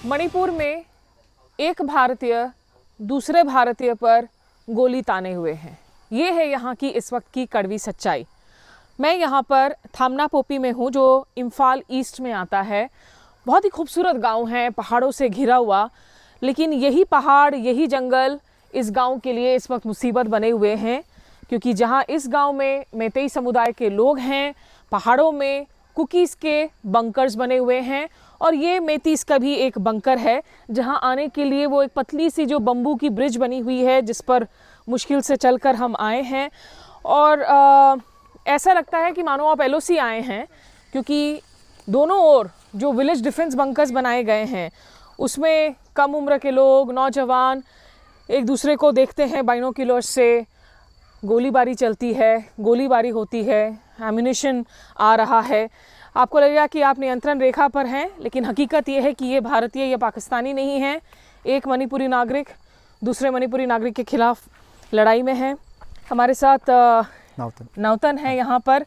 मणिपुर में एक भारतीय दूसरे भारतीय पर गोली ताने हुए हैं। ये है यहाँ की इस वक्त की कड़वी सच्चाई। मैं यहाँ पर थामनापोपी में हूँ जो इम्फाल ईस्ट में आता है। बहुत ही खूबसूरत गांव है, पहाड़ों से घिरा हुआ, लेकिन यही पहाड़ यही जंगल इस गांव के लिए इस वक्त मुसीबत बने हुए हैं, क्योंकि जहाँ इस गांव में मैतेई समुदाय के लोग हैं, पहाड़ों में कुकीज़ के बंकर्स बने हुए हैं। और ये मैतीस का भी एक बंकर है जहाँ आने के लिए वो एक पतली सी जो बम्बू की ब्रिज बनी हुई है जिस पर मुश्किल से चलकर हम आए हैं। और ऐसा लगता है कि मानो आप एलओसी आए हैं, क्योंकि दोनों ओर जो विलेज डिफेंस बंकर्स बनाए गए हैं उसमें कम उम्र के लोग, नौजवान एक दूसरे को देखते हैं बाइनोक्यूलर्स से। गोलीबारी चलती है, गोलीबारी होती है, एम्यूनिशन आ रहा है। आपको लगेगा कि आप नियंत्रण रेखा पर हैं, लेकिन हकीकत ये है कि ये भारतीय या पाकिस्तानी नहीं है। एक मणिपुरी नागरिक दूसरे मणिपुरी नागरिक के खिलाफ लड़ाई में है। हमारे साथ नौतन है यहाँ पर,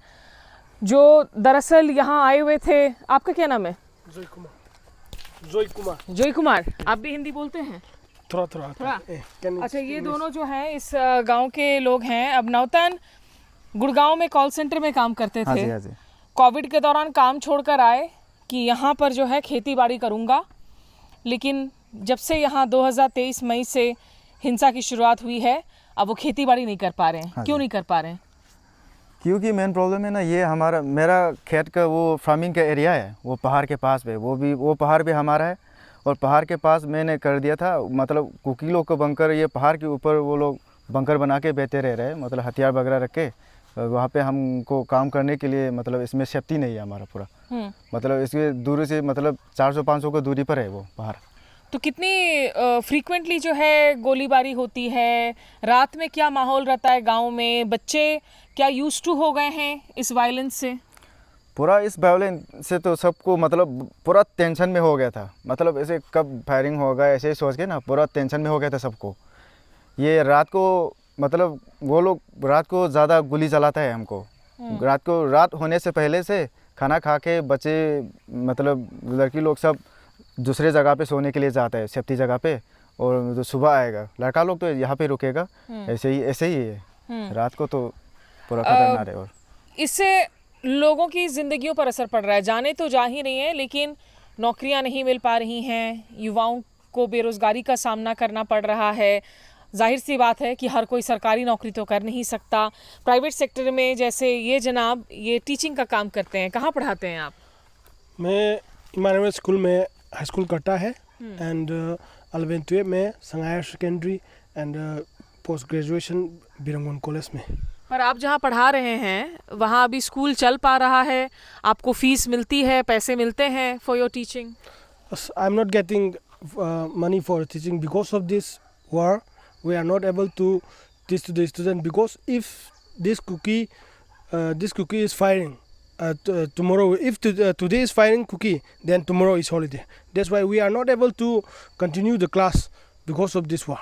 जो दरअसल यहाँ आए हुए थे। आपका क्या नाम है? जोई कुमार। आप भी हिंदी बोलते हैं? थोड़ा। अच्छा, ये दोनों जो हैं इस गांव के लोग हैं। अब नौतन गुड़गांव में कॉल सेंटर में काम करते थे। हाँ जी। कोविड के दौरान काम छोड़कर आए कि यहाँ पर जो है खेती बाड़ी करूँगा, लेकिन जब से यहाँ 2023 मई से हिंसा की शुरुआत हुई है, अब वो खेती बाड़ी नहीं कर पा रहे हैं। हाँ, क्यों नहीं कर पा रहे हैं? क्योंकि मेन प्रॉब्लम है ना, ये मेरा खेत का वो फार्मिंग का एरिया है, वो पहाड़ के पास पे, वो पहाड़ भी हमारा है। और पहाड़ के पास मैंने कर दिया था, मतलब कुकी लोग को बंकर, ये पहाड़ के ऊपर वो लोग बंकर बना के बैठे रह रहे हैं, मतलब हथियार वगैरह रख के। वहाँ पे हमको काम करने के लिए मतलब इसमें सेफ्टी नहीं है हमारा पूरा। मतलब इसके दूरी से मतलब 400-500 की दूरी पर है वो पहाड़। तो कितनी फ्रीक्वेंटली जो है गोलीबारी होती है? रात में क्या माहौल रहता है गांव में? बच्चे क्या यूज्ड टू हो गए हैं इस वायलेंस से? पूरा इस वायलेंस से तो सबको मतलब पूरा टेंशन में हो गया था। मतलब ऐसे कब फायरिंग होगा ऐसे ही सोच के ना पूरा टेंशन में हो गया था सबको। ये रात को मतलब वो लोग रात को ज़्यादा गोली चलाता है हमको। रात होने से पहले से खाना खा के बच्चे मतलब लड़की लोग सब दूसरे जगह पे सोने के लिए जाता है, सेफ्टी जगह पे। और जो सुबह आएगा लड़का लोग तो यहाँ पे रुकेगा। ऐसे ही है। रात को तो पूरा खतरनाक है। और इससे लोगों की ज़िंदगियों पर असर पड़ रहा है। जाने तो जा ही नहीं है, लेकिन नौकरियां नहीं मिल पा रही हैं, युवाओं को बेरोज़गारी का सामना करना पड़ रहा है। जाहिर सी बात है कि हर कोई सरकारी नौकरी तो कर नहीं सकता। प्राइवेट सेक्टर में जैसे ये जनाब ये टीचिंग का काम करते हैं, कहाँ पढ़ाते हैं आप? मैं इमानुएल स्कूल में हाई स्कूल करता है एंड 11th में संगायर सेकेंडरी एंड पोस्ट ग्रेजुएशन बिरंगोन कॉलेज में। पर आप जहाँ पढ़ा रहे हैं वहाँ अभी स्कूल चल पा रहा है? आपको फीस मिलती है, पैसे मिलते हैं for your teaching? I am not getting money for teaching because of this war. We are not able to teach to the student because if this cookie is firing tomorrow, if today is firing cookie, then tomorrow is holiday. That's why we are not able to continue the class because of this war.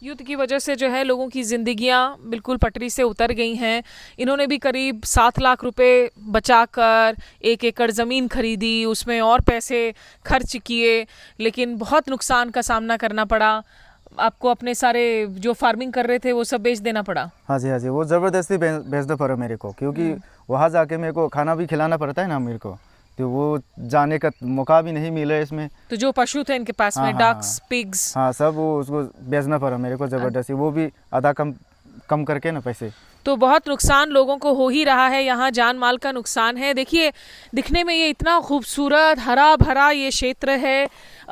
युद्ध की वजह से जो है लोगों की ज़िंदगियां बिल्कुल पटरी से उतर गई हैं। इन्होंने भी करीब 7 लाख रुपए बचाकर 1 एकड़ ज़मीन खरीदी, उसमें और पैसे खर्च किए, लेकिन बहुत नुकसान का सामना करना पड़ा। आपको अपने सारे जो फार्मिंग कर रहे थे वो सब बेच देना पड़ा? हाँ जी, वो ज़बरदस्ती बेचना पड़ा मेरे को, क्योंकि वहाँ जाके मेरे को खाना भी खिलाना पड़ता है ना मेरे को, तो वो जाने का मौका भी नहीं मिला इसमें। तो जो पशु थे इनके पास में, डक्स, पिग्स, हाँ सब, वो उसको बेचना पड़ा मेरे को ज़बरदस्ती, वो भी आधा कम करके ना पैसे। तो बहुत नुकसान लोगों को हो ही रहा है, यहाँ जान माल का नुकसान है। देखिए, दिखने में ये इतना खूबसूरत हरा भरा ये क्षेत्र है।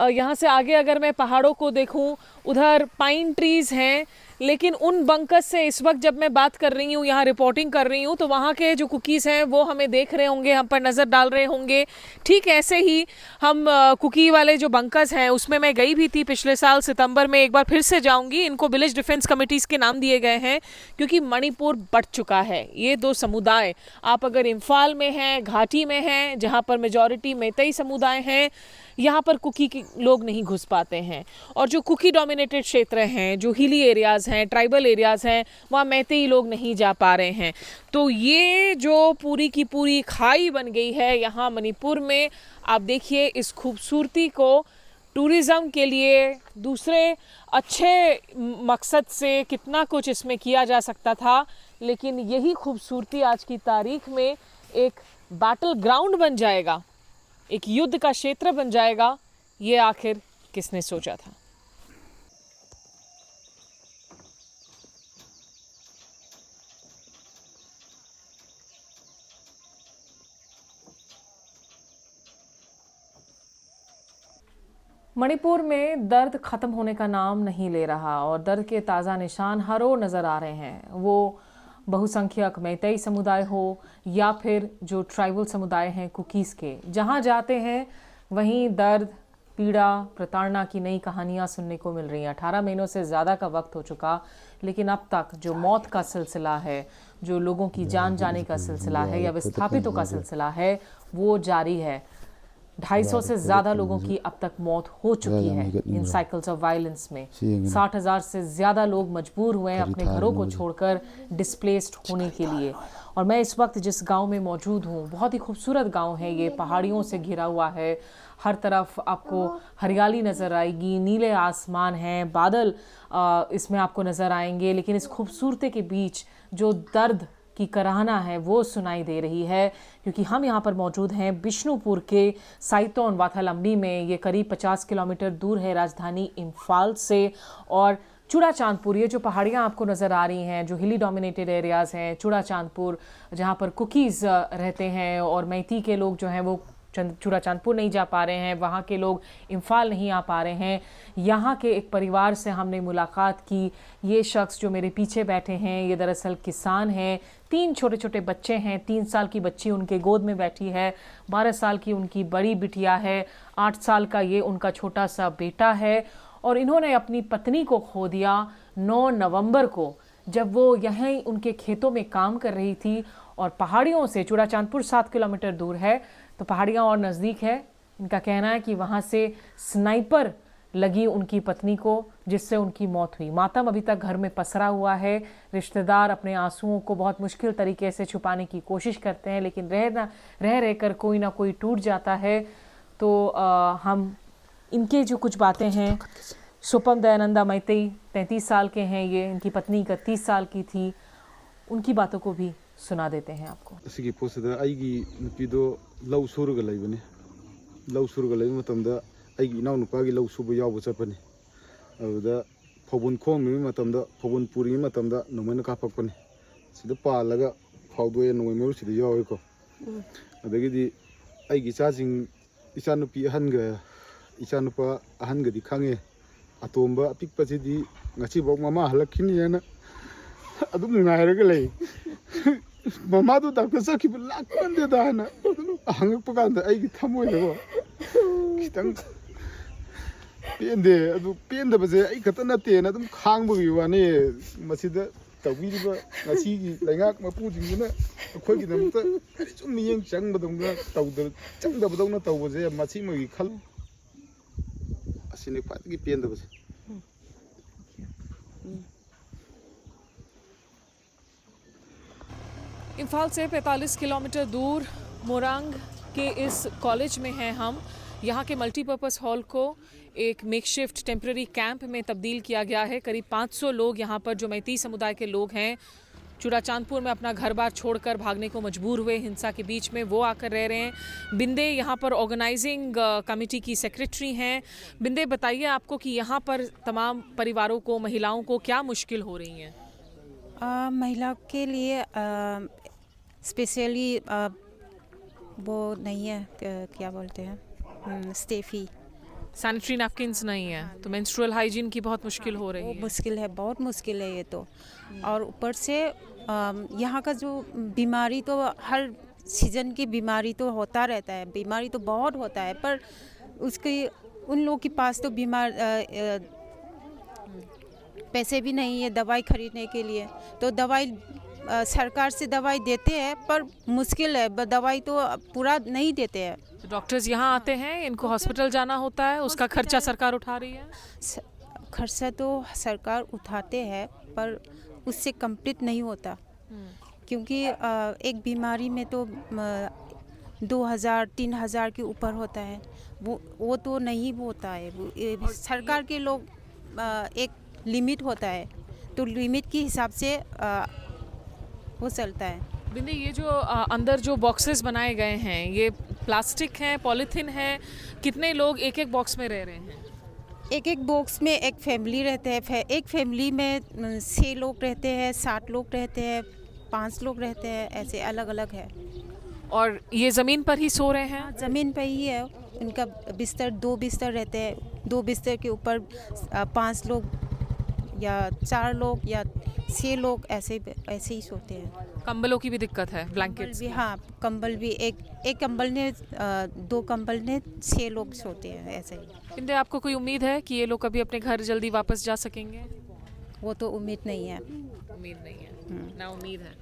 यहाँ से आगे अगर मैं पहाड़ों को देखूँ, उधर पाइन ट्रीज़ हैं, लेकिन उन बंकर्स से इस वक्त जब मैं बात कर रही हूँ, यहाँ रिपोर्टिंग कर रही हूँ, तो वहाँ के जो कुकीज़ हैं वो हमें देख रहे होंगे, हम पर नज़र डाल रहे होंगे। ठीक ऐसे ही हम कुकी वाले जो बंकर्स हैं उसमें मैं गई भी थी पिछले साल सितंबर में, एक बार फिर से जाऊँगी। इनको विलेज डिफेंस कमेटीज़ के नाम दिए गए हैं क्योंकि मणिपुर बढ़ चुका है। ये दो समुदाय, आप अगर इम्फाल में हैं, घाटी में हैं, जहाँ पर मेजॉरिटी मैतेई समुदाय हैं, यहाँ पर कुकी के लोग नहीं घुस पाते हैं। और जो कुकी डोमिनेटेड क्षेत्र हैं, जो हिली एरियाज़ हैं, ट्राइबल एरियाज़ हैं, वहाँ मैतेई लोग नहीं जा पा रहे हैं। तो ये जो पूरी की पूरी खाई बन गई है यहाँ मणिपुर में, आप देखिए इस खूबसूरती को टूरिज़्म के लिए, दूसरे अच्छे मकसद से कितना कुछ इसमें किया जा सकता था, लेकिन यही खूबसूरती आज की तारीख में एक बैटल ग्राउंड बन जाएगा, एक युद्ध का क्षेत्र बन जाएगा, ये आखिर किसने सोचा था। मणिपुर में दर्द ख़त्म होने का नाम नहीं ले रहा और दर्द के ताज़ा निशान हर ओर नज़र आ रहे हैं। वो बहुसंख्यक मैतेई समुदाय हो या फिर जो ट्राइबल समुदाय हैं कुकीज़ के, जहाँ जाते हैं वहीं दर्द, पीड़ा, प्रताड़ना की नई कहानियाँ सुनने को मिल रही हैं। 18 महीनों से ज़्यादा का वक्त हो चुका, लेकिन अब तक जो मौत का सिलसिला है, जो लोगों की जान जाने का सिलसिला है या विस्थापितों का सिलसिला है, वो जारी है। 250 से ज़्यादा लोगों की अब तक मौत हो चुकी है इन साइकिल्स ऑफ वायलेंस में। 60,000 से ज़्यादा लोग मजबूर हुए हैं अपने घरों को छोड़कर डिस्प्लेस्ड होने के लिए। और मैं इस वक्त जिस गांव में मौजूद हूँ, बहुत ही खूबसूरत गांव है ये, पहाड़ियों से घिरा हुआ है, हर तरफ आपको हरियाली नज़र आएगी, नीले आसमान हैं, बादल इसमें आपको नज़र आएंगे, लेकिन इस खूबसूरती के बीच जो दर्द की कराहना है वो सुनाई दे रही है, क्योंकि हम यहाँ पर मौजूद हैं बिष्णुपुर के साइतोन वाथालम्बी में। ये करीब 50 किलोमीटर दूर है राजधानी इम्फाल से। और चूड़ा चांदपुर, ये जो पहाड़ियाँ आपको नज़र आ रही हैं, जो हिली डोमिनेटेड एरियाज़ हैं, चूड़ा चांदपुर जहाँ पर कुकीज़ रहते हैं और मैती के लोग जो हैं वो चूड़ा चांदपुर नहीं जा पा रहे हैं, वहाँ के लोग इम्फाल नहीं आ पा रहे हैं। यहाँ के एक परिवार से हमने मुलाकात की। ये शख्स जो मेरे पीछे बैठे हैं, ये दरअसल किसान हैं। 3 छोटे छोटे बच्चे हैं, 3 साल की बच्ची उनके गोद में बैठी है, 12 साल की उनकी बड़ी बिटिया है, 8 साल का ये उनका छोटा सा बेटा है। और इन्होंने अपनी पत्नी को खो दिया 9 नवंबर को, जब वो यहीं उनके खेतों में काम कर रही थी। और पहाड़ियों से, चूड़ा चांदपुर 7 किलोमीटर दूर है, तो पहाड़ियाँ और नज़दीक है। इनका कहना है कि वहाँ से स्नाइपर लगी उनकी पत्नी को, जिससे उनकी मौत हुई। मातम अभी तक घर में पसरा हुआ है। रिश्तेदार अपने आंसुओं को बहुत मुश्किल तरीके से छुपाने की कोशिश करते हैं, लेकिन रह कर कोई ना कोई टूट जाता है। तो हम इनके जो कुछ बातें हैं, सुपम दयानंदा मैतेई 33 साल के हैं ये, इनकी पत्नी 31 साल की थी, उनकी बातों को भी सुना देते हैं आपको। असिगी पोस्टदा आइगी नुपीदो लौ सुरगा लैबने, लौ सुरगा लैब मतमदा आइगी इनाव नुपागी लौ सुबो यावबो चपने, अबदा फबुन खोंगमी मतमदा फबुन पुरी मतमदा नोमैना कापकपने, सिदा पालगा फावदोए नोमैमेउ सिदा यावेको। अदगिदी आइगी चाजिंग इचानुपी अहनगा इचानुपा अहनगदी खांगे, अतोंबा अपिकपसिदी ngasibo mama halakini yana adum ngairaga lay mama do doctor sakib lakande da na hangak paganda ai gi thamoi lego kitang pende adu penda baje ai khatana te na adum khangbu gi wani masida tawiriba ngasi gi laingak mapu jingna khoi gi namta sum miyeng changbadong na tawda changbadong na tawbaje masi ma gi khal asine pat gi penda baje। Imphal से 45 kilometre दूर मोरंग के इस college में हैं हम। यहाँ के multipurpose hall को एक मेकशिफ्ट टेम्पररी कैंप में तब्दील किया गया है। करीब 500 लोग यहाँ पर जो मैती समुदाय के लोग हैं, चूड़ा चांदपुर में अपना घर बार छोड़कर भागने को मजबूर हुए हिंसा के बीच में, वो आकर रह रहे हैं। बिंदे यहाँ पर ऑर्गेनाइजिंग कमेटी की सेक्रेटरी हैं। बिंदे, बताइए आपको कि यहाँ पर तमाम परिवारों को, महिलाओं को क्या मुश्किल हो रही हैं? महिलाओं के लिए स्पेशली वो नहीं है, क्या बोलते हैं, स्टेफी, सैनिटरी नैपकिन्स नहीं है, तो मेंस्ट्रुअल हाइजीन की बहुत मुश्किल हो रही है। मुश्किल है, बहुत मुश्किल है ये तो। और ऊपर से यहाँ का जो बीमारी, तो हर सीजन की बीमारी तो होता रहता है, बीमारी तो बहुत होता है, पर उसके उन लोगों के पास तो पैसे भी नहीं है दवाई खरीदने के लिए। तो दवाई सरकार से दवाई देते हैं, पर मुश्किल है, दवाई तो पूरा नहीं देते हैं। तो डॉक्टर्स यहाँ आते हैं, इनको हॉस्पिटल जाना होता है, उसका खर्चा सरकार उठा रही है? खर्चा तो सरकार उठाते हैं, पर उससे कंप्लीट नहीं होता, क्योंकि एक बीमारी में तो 2,000-3,000 के ऊपर होता है। वो तो नहीं होता है। सरकार के लोग एक लिमिट होता है, तो लिमिट के हिसाब से वो चलता है। बिंदी, ये जो अंदर जो बॉक्सेस बनाए गए हैं, ये प्लास्टिक हैं, पॉलीथीन है, कितने लोग एक एक बॉक्स में रह रहे हैं? एक एक बॉक्स में एक फैमिली रहते हैं। एक फैमिली में 6 लोग रहते हैं, 7 लोग रहते हैं, 5 लोग रहते हैं, ऐसे अलग अलग है। और ये ज़मीन पर ही सो रहे हैं? ज़मीन पे ही है। इनका बिस्तर 2 बिस्तर रहते हैं। 2 बिस्तर के ऊपर 5 लोग या 4 लोग या 6 लोग ऐसे ही सोते हैं। कंबलों की भी दिक्कत है, ब्लैंकेट्स भी, हाँ, कंबल भी एक कंबल ने 2 कंबल ने 6 लोग सोते हैं ऐसे ही। बिंदे, आपको कोई उम्मीद है कि ये लोग कभी अपने घर जल्दी वापस जा सकेंगे? वो तो उम्मीद नहीं है। उम्मीद नहीं है, ना उम्मीद है।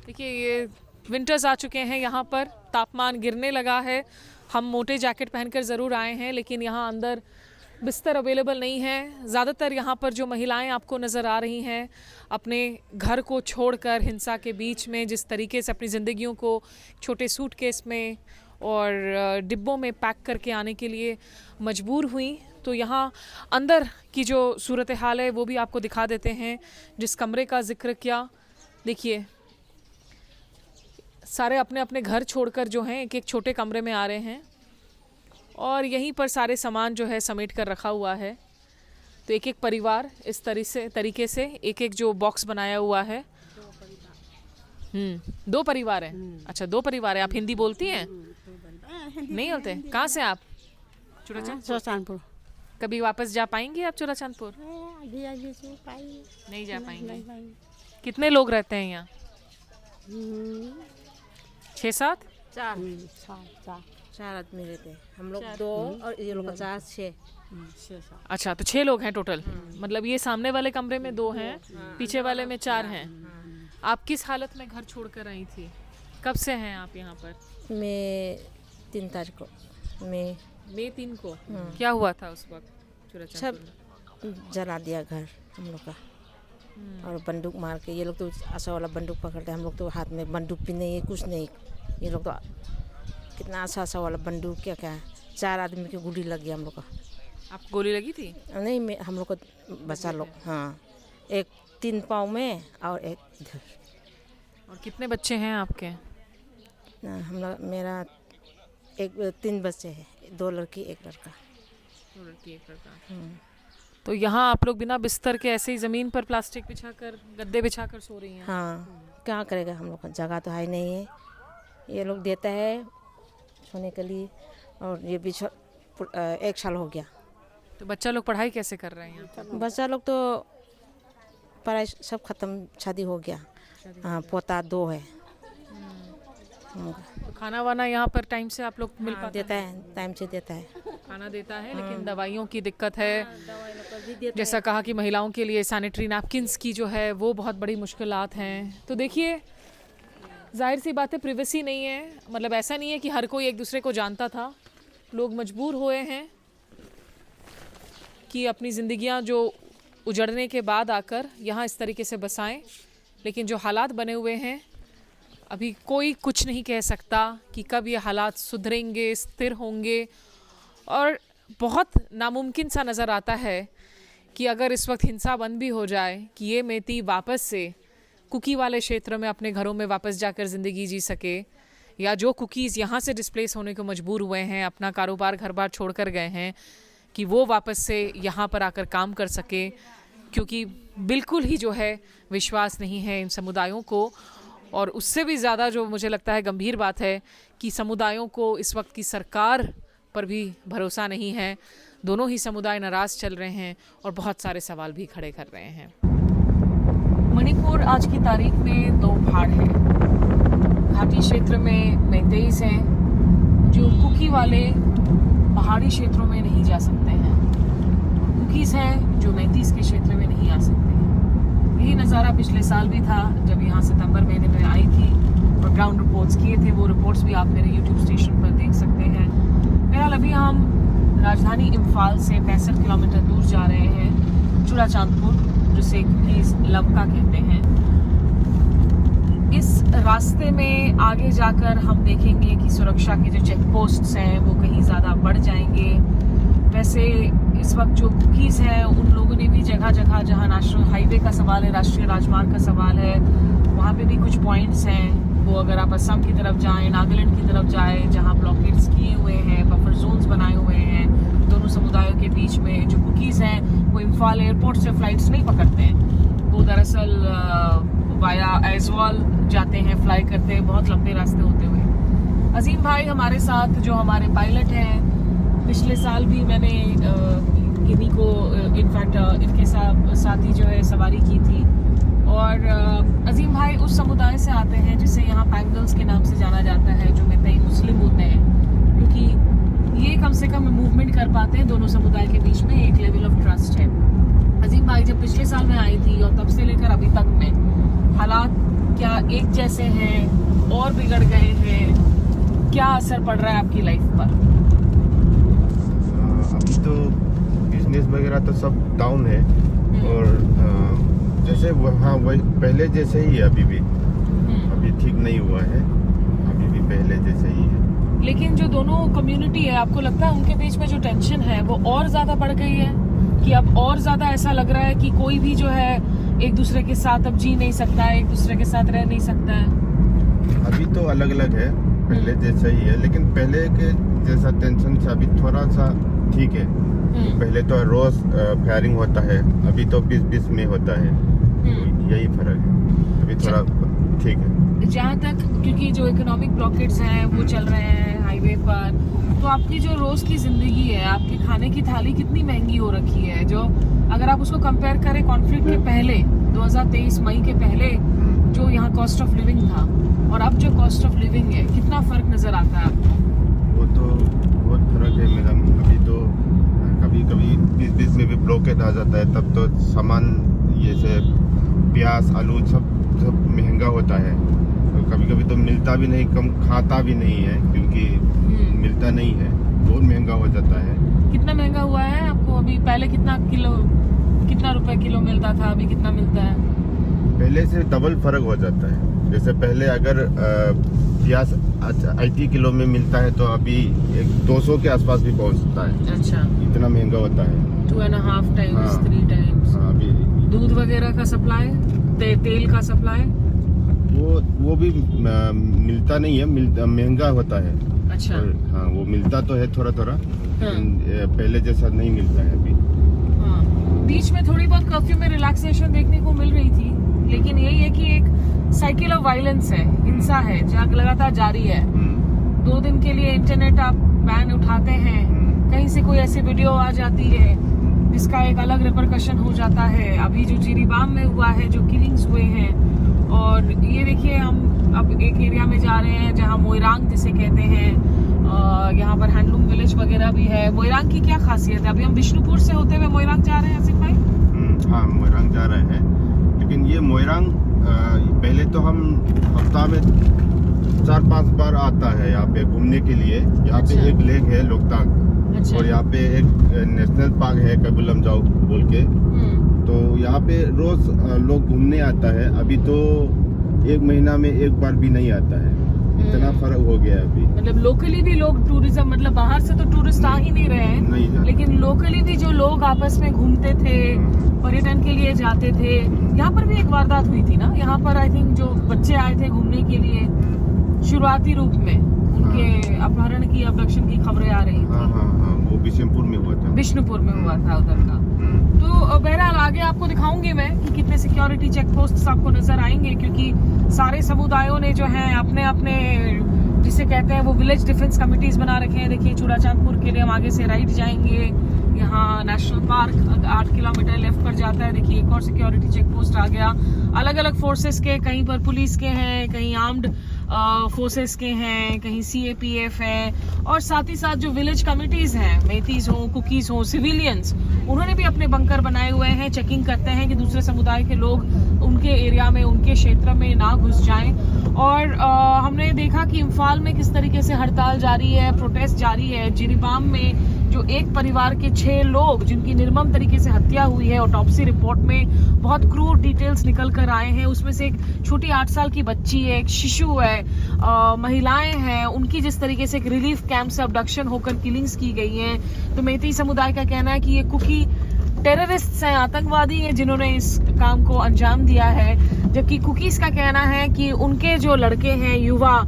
देखिए, ये विंटर्स आ चुके हैं, यहाँ पर तापमान गिरने लगा है। हम मोटे जैकेट पहनकर ज़रूर आए हैं, लेकिन यहाँ अंदर बिस्तर अवेलेबल नहीं है। ज़्यादातर यहाँ पर जो महिलाएं आपको नज़र आ रही हैं, अपने घर को छोड़कर हिंसा के बीच में जिस तरीके से अपनी ज़िंदगियों को छोटे सूटकेस में और डिब्बों में पैक करके आने के लिए मजबूर हुई। तो यहाँ अंदर की जो सूरत हाल है वो भी आपको दिखा देते हैं। जिस कमरे का जिक्र किया, देखिए, सारे अपने अपने घर छोड़कर जो हैं एक एक छोटे कमरे में आ रहे हैं और यहीं पर सारे सामान जो है समेट कर रखा हुआ है। तो एक एक परिवार इस तरीके से एक एक जो बॉक्स बनाया हुआ है। 2 परिवार हैं। अच्छा, 2 परिवार है। आप हिंदी बोलती हैं? नहीं बोलते? कहाँ से आप? चूड़ाचांदपुर। कभी वापस जा पाएंगे आप चूड़ाचांदपुर? नहीं जा पाएंगे। कितने लोग रहते हैं यहाँ? 6-7? 4 आदमी रहते हैं। हम लोग 2 और ये लोग 4-6। अच्छा, तो 6 लोग हैं टोटल। मतलब ये सामने वाले कमरे में 2 हैं, पीछे वाले में 4 हैं। आप किस हालत में घर छोड़कर आई थी? कब से हैं आप यहाँ पर? मैं 3 तारीख को मई 3 को। क्या हुआ था उस वक्त? सब जला दिया घर हम लोग का, और बंदूक मार के। ये लोग तो आशा वाला बंदूक पकड़ते हैं, हम लोग तो हाथ में बंदूक भी नहीं है, कुछ नहीं। ये लोग तो कितना आशा वाला बंदूक क्या क्या है। 4 आदमी की गोली लगी हम लोग का। आपको गोली लगी थी? नहीं, हम लोग को बच्चा लोग, हाँ, एक 3 पाँव में और एक इधर। और कितने बच्चे हैं आपके? हम लोग, मेरा 3 बच्चे हैं, 2 लड़की 1 लड़का। 2 लड़की 1 लड़का। तो यहाँ आप लोग बिना बिस्तर के ऐसे ही ज़मीन पर प्लास्टिक बिछाकर, गद्दे बिछाकर सो रही हैं? हाँ, क्या करेगा, हम लोग का जगह तो है नहीं है। ये लोग देता है सोने के लिए, और ये भी 1 साल हो गया। तो बच्चा लोग पढ़ाई कैसे कर रहे हैं यहाँ पर? बच्चा लोग तो पढ़ाई सब ख़त्म, शादी हो गया। हाँ, पोता 2 है। तो खाना वाना यहाँ पर टाइम से आप लोग मिल पाते देता है, टाइम से देता है। खाना देता है, लेकिन दवाइयों की दिक्कत है। जैसा कहा कि महिलाओं के लिए सैनिटरी नैपकिन्स की जो है वो बहुत बड़ी मुश्किलात हैं। तो देखिए, जाहिर सी बात है, प्रिवेसी नहीं है। मतलब ऐसा नहीं है कि हर कोई एक दूसरे को जानता था। लोग मजबूर हुए हैं कि अपनी ज़िंदगियां जो उजड़ने के बाद आकर यहाँ इस तरीके से बसाएं। लेकिन जो हालात बने हुए हैं, अभी कोई कुछ नहीं कह सकता कि कब ये हालात सुधरेंगे, स्थिर होंगे। और बहुत नामुमकिन सा नज़र आता है कि अगर इस वक्त हिंसा बंद भी हो जाए, कि ये मेती वापस से कुकी वाले क्षेत्र में अपने घरों में वापस जाकर ज़िंदगी जी सके, या जो कुकीज़ यहाँ से डिस्प्लेस होने को मजबूर हुए हैं, अपना कारोबार घर बार छोड़ कर गए हैं, कि वो वापस से यहाँ पर आकर काम कर सके। क्योंकि बिल्कुल ही जो है विश्वास नहीं है इन समुदायों को। और उससे भी ज़्यादा जो मुझे लगता है गंभीर बात है कि समुदायों को इस वक्त की सरकार पर भी भरोसा नहीं है। दोनों ही समुदाय नाराज़ चल रहे हैं और बहुत सारे सवाल भी खड़े कर रहे हैं। मणिपुर आज की तारीख में 2 भाग है। घाटी क्षेत्र में मेतेईस हैं जो कुकी वाले पहाड़ी क्षेत्रों में नहीं जा सकते हैं। कुकीज़ हैं जो मेतेईस के क्षेत्र में नहीं आ सकते हैं। यही नज़ारा पिछले साल भी था जब यहाँ सितंबर महीने में आई थी और ग्राउंड रिपोर्ट्स किए थे। वो रिपोर्ट्स भी आप मेरे यूट्यूब स्टेशन पर देख सकते हैं। फिलहाल अभी हम राजधानी इम्फाल से 65 किलोमीटर दूर जा रहे हैं, चूड़ाचांदपुर, जिसे कुकीज़ लमका कहते हैं। इस रास्ते में आगे जाकर हम देखेंगे कि सुरक्षा के जो चेक पोस्ट्स हैं वो कहीं ज़्यादा बढ़ जाएंगे। वैसे इस वक्त जो कुकीज़ हैं उन लोगों ने भी जगह जगह, जहाँ नेशनल हाईवे का सवाल है, राष्ट्रीय राजमार्ग का सवाल है, वहाँ पे भी कुछ पॉइंट्स हैं। वो अगर आप असम की तरफ जाएं, नागालैंड की तरफ जाएं, जहाँ ब्लॉकेड्स किए हुए हैं, बफर जोन्स बनाए हुए हैं दोनों समुदायों के बीच में। जो कुकीज़ हैं वो इम्फाल एयरपोर्ट से फ़्लाइट्स नहीं पकड़ते हैं, वो दरअसल वाया आइजवाल जाते हैं, फ्लाई करते हैं, बहुत लंबे रास्ते होते हुए। अजीम भाई हमारे साथ जो हमारे पायलट हैं, पिछले साल भी मैंने गिनी को इनफैक्ट इनके साथ ही जो है सवारी की थी। और अजीम भाई उस समुदाय से आते हैं जिसे यहाँ पैंगल्स के नाम से जाना जाता है, जो मितई मुस्लिम होते हैं, क्योंकि ये कम से कम मूवमेंट कर पाते हैं दोनों समुदाय के बीच में, एक लेवल ऑफ ट्रस्ट है। अजीम भाई जब पिछले साल में आई थी और तब से लेकर अभी तक में हालात क्या एक जैसे हैं और बिगड़ गए हैं? क्या असर पड़ रहा है आपकी लाइफ पर? अभी तो बिजनेस वगैरह तो सब डाउन है और जैसे हाँ वही पहले जैसे ही है अभी भी। अभी ठीक नहीं हुआ है, अभी भी पहले जैसे ही है। लेकिन जो दोनों कम्युनिटी है, आपको लगता है उनके बीच में जो टेंशन है वो और ज्यादा बढ़ गई है कि अब और ज्यादा ऐसा लग रहा है कि कोई भी जो है एक दूसरे के साथ अब जी नहीं सकता है, एक दूसरे के साथ रह नहीं सकता है? अभी तो अलग अलग है, पहले जैसा ही है, लेकिन पहले के जैसा टेंशन से अभी थोड़ा सा ठीक है। पहले तो रोज फायरिंग होता है, अभी तो 20-20 में होता है, तो यही फर्क है। अभी थोड़ा ठीक है। जहाँ तक क्योंकि जो इकोनॉमिक ब्लॉकेट्स हैं वो चल रहे हैं हाईवे पर, तो आपकी जो रोज की जिंदगी है, आपके खाने की थाली कितनी महंगी हो रखी है? जो अगर आप उसको कंपेयर करें कॉन्फ्लिक्ट के पहले, 2023 मई के पहले जो यहाँ कॉस्ट ऑफ लिविंग था और अब जो कॉस्ट ऑफ लिविंग है, कितना फर्क नजर आता है आपको? वो तो बहुत फर्क है मैडम। अभी तो कभी कभी 20-20 में भी ब्लॉकेट आ जाता है, तब तो सामान ये से प्याज आलू सब महंगा होता है। कभी कभी तो मिलता भी नहीं, कम खाता भी नहीं है क्योंकि मिलता नहीं है, बहुत महंगा हो जाता है। कितना महंगा हुआ है आपको? अभी पहले कितना रुपए किलो मिलता था, अभी कितना मिलता है? पहले से डबल फर्क हो जाता है। जैसे पहले अगर प्याज 80 किलो में मिलता है तो अभी 200 के आसपास भी पहुंचता है। अच्छा, इतना महंगा होता है। 2.5 टाइम्स 3 टाइम्स। अभी दूध वगैरह का सप्लाई, तेल का सप्लाई वो भी मिलता नहीं है, महंगा होता है। अच्छा। और हाँ, वो मिलता तो है थोड़ा थोड़ा, लेकिन पहले जैसा नहीं मिलता है अभी। हाँ, बीच में थोड़ी बहुत कर्फ्यू में रिलैक्सेशन देखने को मिल रही थी, लेकिन यही है कि एक साइकिल ऑफ वायलेंस है, हिंसा है, जो लगातार जारी है। 2 दिन के लिए इंटरनेट आप बैन उठाते हैं, कहीं से कोई ऐसी वीडियो आ जाती है जिसका एक अलग रिपरकशन हो जाता है। अभी जो जिरीबाम में हुआ है, जो किलिंग्स हुए हैं, और ये देखिए हम अब एक एरिया में जा रहे हैं जहाँ मोइरांग जिसे कहते हैं, यहाँ पर हैंडलूम विलेज वगैरह भी है। मोइरांग की क्या खासियत है? अभी हम विष्णुपुर से होते हुए मोइरांग जा रहे हैं आसिफ भाई। हाँ, मोइरांग जा रहे हैं, लेकिन ये मोइरांग पहले तो हम हफ्ता में 4-5 बार आता है यहाँ पे घूमने के लिए। यहाँ अच्छा। पे एक लेक है लोकताक, अच्छा। और यहाँ पे एक नेशनल पार्क है कैबुल लमजाओ बोल के, तो यहाँ पे रोज लोग घूमने आता है। अभी तो 1 महीना में 1 बार भी नहीं आता है, इतना फर्क हो गया है अभी। मतलब लोकली भी लोग टूरिज्म, मतलब बाहर से तो टूरिस्ट आ ही नहीं रहे हैं, नहीं जाते। लेकिन लोकली भी जो लोग आपस में घूमते थे, पर्यटन के लिए जाते थे। यहाँ पर भी एक वारदात हुई थी ना, यहाँ पर आई थिंक जो बच्चे आए थे घूमने के लिए शुरुआती रूप में, उनके अपहरण की, अबडक्शन की खबरें आ रही थी। हाँ, वो बिशनपुर में हुआ था। विष्णुपुर में हुआ था उधर का। तो बहरहाल आगे आपको दिखाऊंगी मैं कि कितने सिक्योरिटी चेक पोस्ट आपको नजर आएंगे, क्योंकि सारे समुदायों ने जो है अपने अपने जिसे कहते हैं वो विलेज डिफेंस कमिटीज बना रखे हैं। देखिए चूड़ाचांदपुर के लिए हम आगे से राइट जाएंगे, यहाँ नेशनल पार्क 8 किलोमीटर लेफ्ट पर जाता है। देखिए एक और सिक्योरिटी चेक पोस्ट आ गया, अलग अलग फोर्सेस के, कहीं पर पुलिस के हैं, कहीं आर्म्ड फोर्सेस के हैं, कहीं CAPF है, और साथ ही साथ जो विलेज कमिटीज हैं, मेतीज हो, कुकीज हो, सिविलियंस, उन्होंने भी अपने बंकर बनाए हुए हैं। चेकिंग करते हैं कि दूसरे समुदाय के लोग उनके एरिया में, उनके क्षेत्र में ना घुस जाएं। और हमने देखा कि इम्फाल में किस तरीके से हड़ताल जारी है, प्रोटेस्ट जारी है। जिरीबाम में जो एक परिवार के 6 लोग जिनकी निर्मम तरीके से हत्या हुई है, ऑटोप्सी रिपोर्ट में बहुत क्रूर डिटेल्स निकल कर आए हैं। उसमें से एक छोटी 8 साल की बच्ची है, एक शिशु है, महिलाएं हैं, उनकी जिस तरीके से एक रिलीफ कैंप से अबडक्शन होकर किलिंग्स की गई हैं। तो मेती समुदाय का कहना है कि ये कुकी टेररिस्ट हैं, आतंकवादी हैं जिन्होंने इस काम को अंजाम दिया है। जबकि कुकीज का कहना है कि उनके जो लड़के हैं, युवा,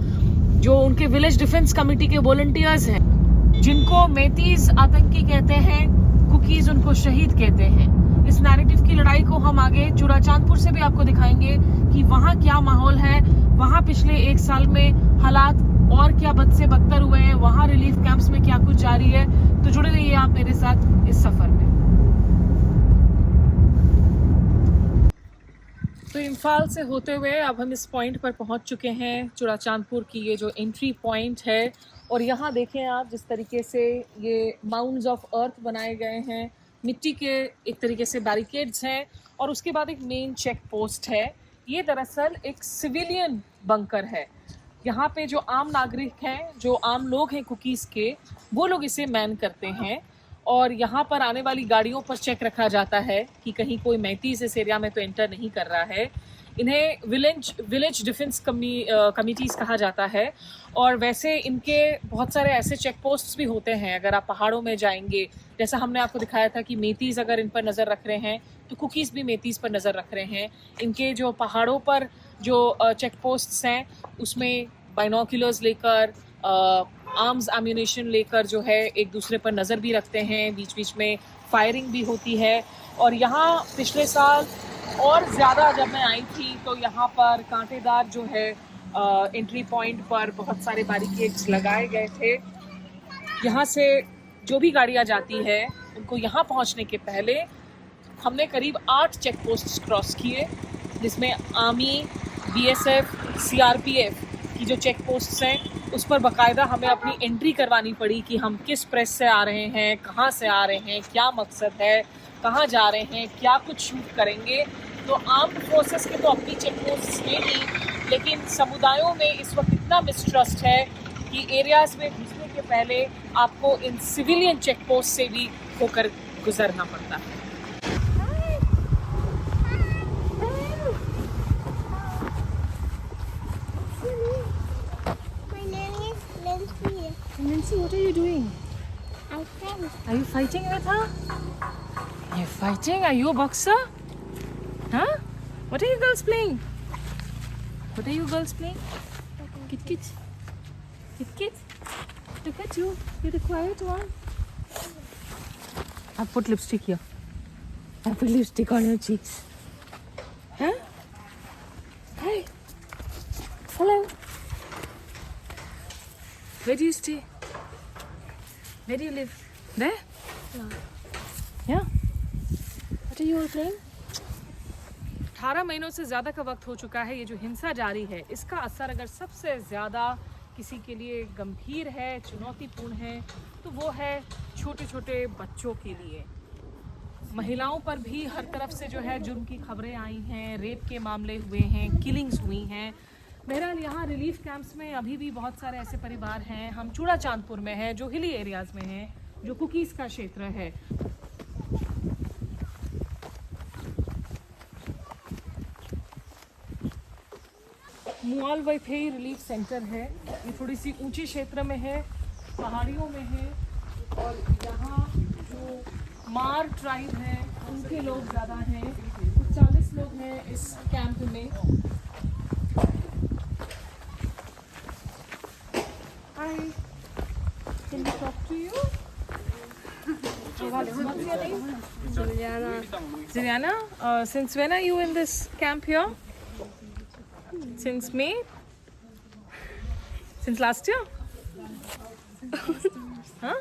जो उनके विलेज डिफेंस कमेटी के वॉलंटियर्स हैं, जिनको मेतीज आतंकी कहते हैं, कुकीज उनको शहीद कहते हैं। इस नैरेटिव की लड़ाई को हम आगे चूड़ाचांदपुर से भी आपको दिखाएंगे कि वहाँ क्या माहौल है, वहाँ पिछले 1 साल में हालात और क्या बद से बदतर हुए हैं, वहाँ रिलीफ कैंप्स में क्या कुछ जारी है। तो जुड़े रहिए आप मेरे साथ इस सफर में। तो इम्फाल से होते हुए अब हम इस पॉइंट पर पहुंच चुके हैं, चूड़ाचांदपुर की ये जो एंट्री पॉइंट है। और यहाँ देखें आप जिस तरीके से ये माउंड्स ऑफ अर्थ बनाए गए हैं, मिट्टी के एक तरीके से बैरिकेड्स हैं, और उसके बाद एक मेन चेक पोस्ट है। ये दरअसल एक सिविलियन बंकर है। यहाँ पे जो आम नागरिक हैं, जो आम लोग हैं कुकीज़ के, वो लोग इसे मैन करते हैं। और यहाँ पर आने वाली गाड़ियों पर चेक रखा जाता है कि कहीं कोई मैतीस इस एरिया में तो एंटर नहीं कर रहा है। इन्हें विलेज डिफेंस कमिटीज़ कहा जाता है। और वैसे इनके बहुत सारे ऐसे चेक पोस्ट्स भी होते हैं। अगर आप पहाड़ों में जाएंगे, जैसा हमने आपको दिखाया था कि मेतीज़ अगर इन पर नज़र रख रहे हैं तो कुकीज़ भी मेतीज़ पर नज़र रख रहे हैं। इनके जो पहाड़ों पर जो चेक पोस्ट्स हैं उसमें बाइनोक्यूलर्स लेकर, आर्म्स एम्यूनेशन लेकर जो है एक दूसरे पर नज़र भी रखते हैं। बीच बीच में फायरिंग भी होती है। और यहाँ पिछले साल और ज़्यादा जब मैं आई थी तो यहाँ पर कांटेदार जो है एंट्री पॉइंट पर बहुत सारे बैरिकेड्स लगाए गए थे। यहाँ से जो भी गाड़ियाँ जाती है उनको यहाँ पहुँचने के पहले हमने करीब 8 चेक पोस्ट क्रॉस किए, जिसमें आर्मी, BSF, CRPF की जो चेक पोस्ट्स हैं उस पर बाकायदा हमें अपनी एंट्री करवानी पड़ी कि हम किस प्रेस से आ रहे हैं, कहाँ से आ रहे हैं, क्या मकसद है, कहाँ जा रहे हैं, क्या कुछ शूट करेंगे। तो आर्म्ड फोर्सेस के तो अपनी चेक पोस्ट्स हैं ही, लेकिन समुदायों में इस वक्त इतना मिसट्रस्ट है कि एरियाज़ में घुसने के पहले आपको इन सिविलियन चेक पोस्ट से भी होकर गुजरना पड़ता है। Nancy, what are you doing? I'm friends. Are you fighting with her? You're fighting? Are you a boxer? Huh? What are you girls playing? What are you girls playing? Kit Kit. Kit Kit. Look at you. You're the quiet one. I've put lipstick here. I've put lipstick on your cheeks. Huh? Hi. Hello. Where do you stay? Where do you live? There? Yeah. What are you all playing? 18 महीनों से ज़्यादा का वक्त हो चुका है। ये जो हिंसा जारी है, इसका असर अगर सबसे ज़्यादा किसी के लिए गंभीर है, चुनौतीपूर्ण है, तो वो है छोटे छोटे बच्चों के लिए। महिलाओं पर भी हर तरफ से जो है जुर्म की खबरें आई हैं, रेप के मामले हुए हैं, किलिंग्स हुई हैं। बहरहाल यहाँ रिलीफ कैंप्स में अभी भी बहुत सारे ऐसे परिवार हैं। हम चूड़ाचांदपुर में हैं, जो हिली एरियाज़ में हैं, जो कुकीज़ का क्षेत्र है। मुआल वैफेई रिलीफ सेंटर है। ये थोड़ी सी ऊंची क्षेत्र में है, पहाड़ियों में है। और यहाँ जो मार ट्राइब है उनके लोग ज़्यादा हैं, कुछ 40 लोग हैं इस कैंप में। Hi, can we talk to you? What's your name? Juliana. Since when are you in this camp here? Since May? Since last year? Huh?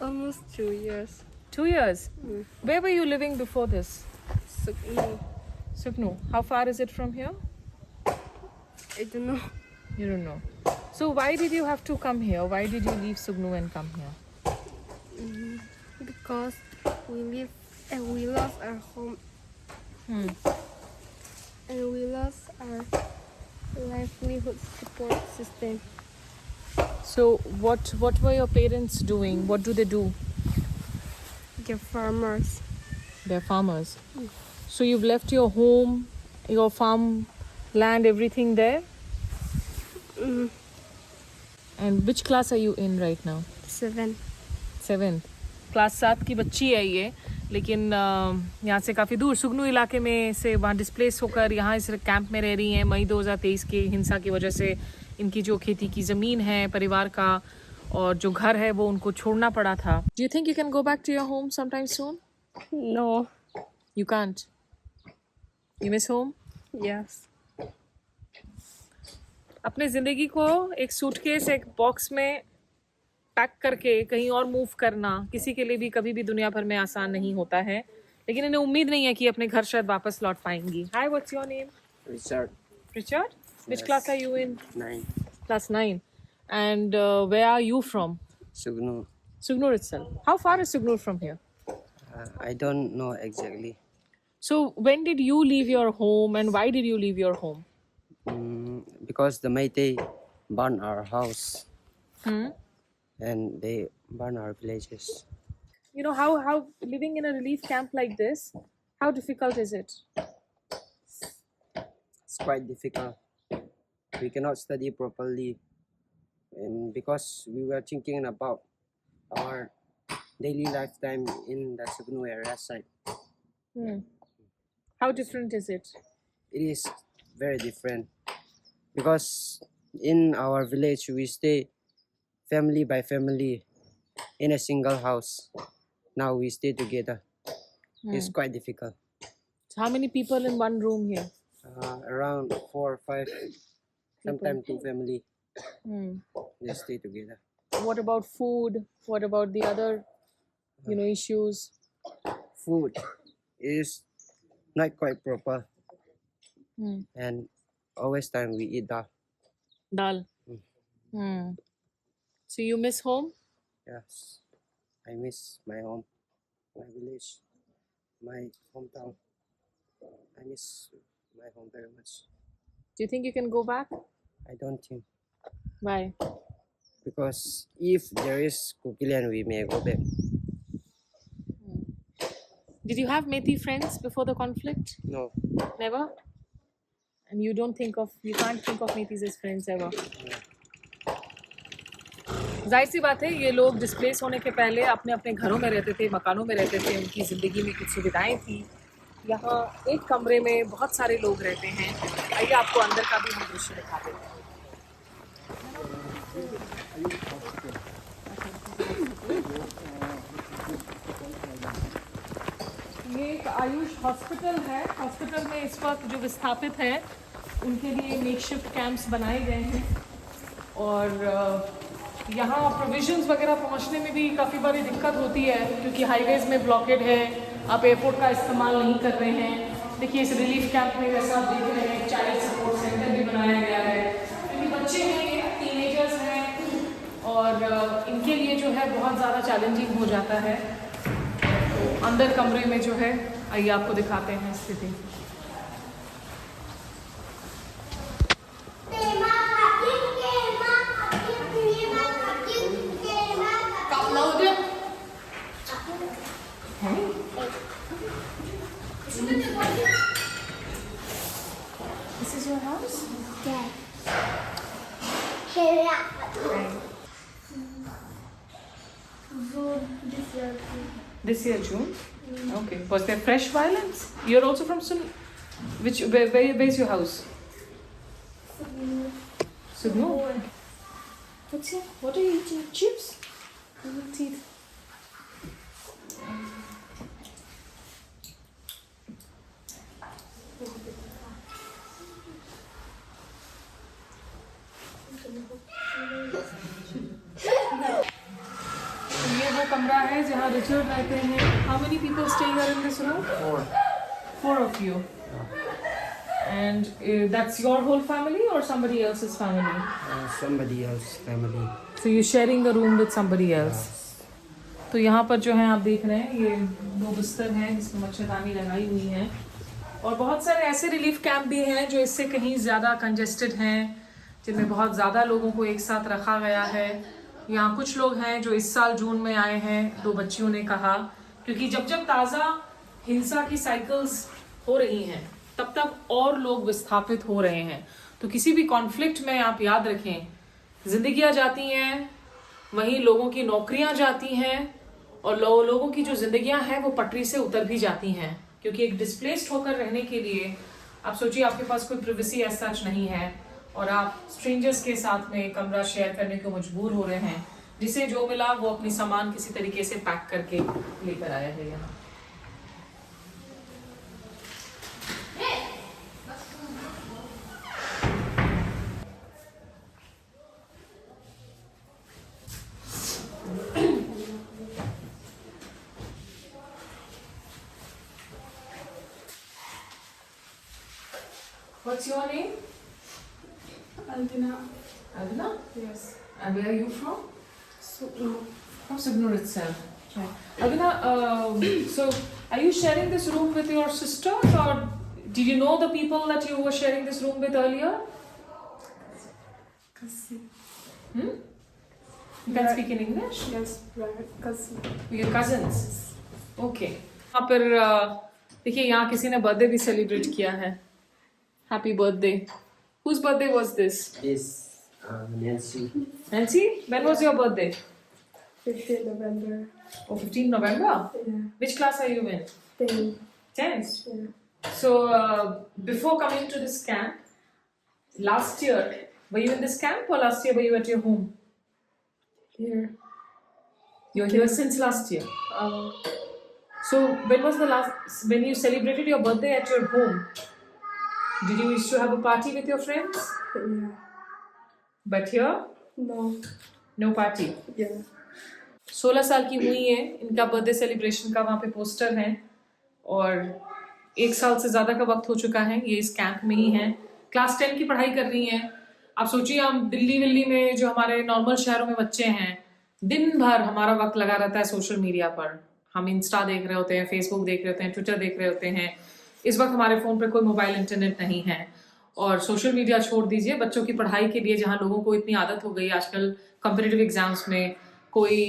Almost 2 years. 2 years? Where were you living before this? Suknu. How far is it from here? I don't know. You don't know. So why did you have to come here? Why did you leave Sugnu and come here? Because we live and we lost our home and we lost our livelihood support system. So what were your parents doing? What do they do? They're farmers. They're farmers. So you've left your home, your farm land, everything there? And which class are you in right now? 7. 7th class 7 की बच्ची है ये, लेकिन यहाँ से काफ़ी दूर सुगनू इलाके में से वहाँ डिस्प्लेस होकर यहाँ इस कैंप में रह रही हैं। मई 2023 की हिंसा की वजह से इनकी जो खेती की ज़मीन है परिवार का और जो घर है वो उनको छोड़ना पड़ा था। Do you think you can go back to your home sometime soon? No. You can't. You miss home? Yes. अपने ज़िंदगी को एक सूटकेस एक बॉक्स में पैक करके कहीं और मूव करना किसी के लिए भी कभी भी दुनिया भर में आसान नहीं होता है, लेकिन इन्हें उम्मीद नहीं है कि अपने घर शायद वापस लौट पाएंगी। Hi, what's your name? Richard. Richard? Which class are you in? 9. Class 9. And where are you from? Sugnu. Sugnur itself. How far is Sugnur from here? I don't know exactly. So when did you leave your home and why did you leave your home? Because the Meitei burned our house Hmm? and they burned our villages. You know how living in a relief camp like this, how difficult is it? It's quite difficult. We cannot study properly, and because we were thinking about our daily lifetime in the Sugnu area side. Hmm. How different is it? It is very different because in our village we stay family by family in a single house. Now we stay together. It's quite difficult. So how many people in one room here? Around 4 or 5, sometimes 2 family. Hmm. They stay together. What about food? What about the other, issues? Food is not quite proper, Hmm. and always time we eat dal. Dal. Hmm. So you miss home? Yes, I miss my home, my village, my hometown. I miss my home very much. Do you think you can go back? I don't think, Why? because if there is Kukilan, we may go back. Did you have Methi friends before the conflict? No, Never? And you can't think of Methis as friends ever? जाहिर सी बात है, ये लोग displace होने के पहले अपने अपने घरों में रहते थे, मकानों में रहते थे, उनकी ज़िंदगी में कुछ सुविधाएं थी। यहाँ एक कमरे में बहुत सारे लोग रहते हैं। आइए आपको अंदर का भी हम दृश्य दिखाते हैं। ये एक आयुष हॉस्पिटल है। हॉस्पिटल में इस वक्त जो विस्थापित हैं उनके लिए मेकशिफ्ट कैंप्स बनाए गए हैं और यहाँ प्रोविजंस वगैरह पहुँचने में भी काफ़ी बड़ी दिक्कत होती है क्योंकि हाईवेज़ में ब्लॉकेड है, आप एयरपोर्ट का इस्तेमाल नहीं कर रहे हैं। देखिए इस रिलीफ कैंप में जैसा आप देख रहे हैं चाइल्ड सपोर्ट सेंटर भी बनाया गया है क्योंकि बच्चे हैं, ये टीनेजर्स हैं और इनके लिए जो है बहुत ज़्यादा चैलेंजिंग हो जाता है। तो अंदर कमरे में जो है, आइए आपको दिखाते हैं स्थिति। This is your house? This year June? Okay. Was there fresh violence? You're also from where's your house? Sugnu. What's here? What are you eating? Chips? Teeth. ये वो कमरा है जहाँ रिचर्ड रहते हैं। How many people stay here in this room? 4. 4 of you. And that's your whole family or somebody else's family? Somebody else's family. So you're sharing the room with somebody else. तो यहाँ पर जो है आप देख रहे हैं ये 2 बिस्तर हैं जिसमें मच्छरदानी लगाई हुई है और बहुत सारे ऐसे रिलीफ कैंप भी हैं जो इससे कहीं ज़्यादा कंजेस्टेड हैं जिनमें बहुत ज़्यादा लोगों को एक साथ रखा गया है। यहाँ कुछ लोग हैं जो इस साल जून में आए हैं, 2 बच्चियों ने कहा, क्योंकि जब जब ताज़ा हिंसा की साइकिल्स हो रही हैं तब तब और लोग विस्थापित हो रहे हैं। तो किसी भी कॉन्फ्लिक्ट में आप याद रखें, जिंदगियां जाती हैं, वहीं लोगों की नौकरियां जाती हैं और लोगों की जो जिंदगियां हैं वो पटरी से उतर भी जाती हैं, क्योंकि एक डिस्प्लेस्ड होकर रहने के लिए आप सोचिए आपके पास कोई प्रिवेसी एज सच नहीं है और आप स्ट्रेंजर्स के साथ में कमरा शेयर करने को मजबूर हो रहे हैं। जिसे जो मिला वो अपनी सामान किसी तरीके से पैक करके लेकर आया है यहाँ। What's your name? Aldina. Adna? Yes. And where are you from? So, no. From Signor itself. Right. Adna, so are you sharing this room with your sisters, or did you know the people that you were sharing this room with earlier? Cousin. You can speak in English? Yes, brother. Cousin. Your cousins? Okay. यहाँ पर देखिए यहाँ किसी ने birthday भी celebrate किया है। Happy birthday. Whose birthday was this? This Nancy. Nancy? When was your birthday? 15th November. Oh, 15 November? Yeah. Which class are you in? 10. 10th? Yeah. So, before coming to this camp, last year, were you in this camp or last year were you at your home? Here. You're here since last year. So, when was the last, when you celebrated your birthday at your home, did you used to have a party with your friends? Yeah. But here, No. no party. Yeah. 16 साल की हुई है, इनका birthday celebration का वहाँ पे poster है और 1 साल से ज़्यादा का वक्त हो चुका है, ये इस कैंप में ही है। क्लास 10 की पढ़ाई कर रही हैं। आप सोचिए हम दिल्ली में जो हमारे नॉर्मल शहरों में बच्चे हैं, दिन भर हमारा वक्त लगा रहता है सोशल मीडिया पर। हम इंस्टा देख रहे होते हैं, फेसबुक देख रहे होते हैं, ट्विटर देख रहे होते हैं। इस वक्त हमारे फ़ोन पे कोई मोबाइल इंटरनेट नहीं है और सोशल मीडिया छोड़ दीजिए, बच्चों की पढ़ाई के लिए जहाँ लोगों को इतनी आदत हो गई आजकल कॉम्पिटिटिव एग्जाम्स में, कोई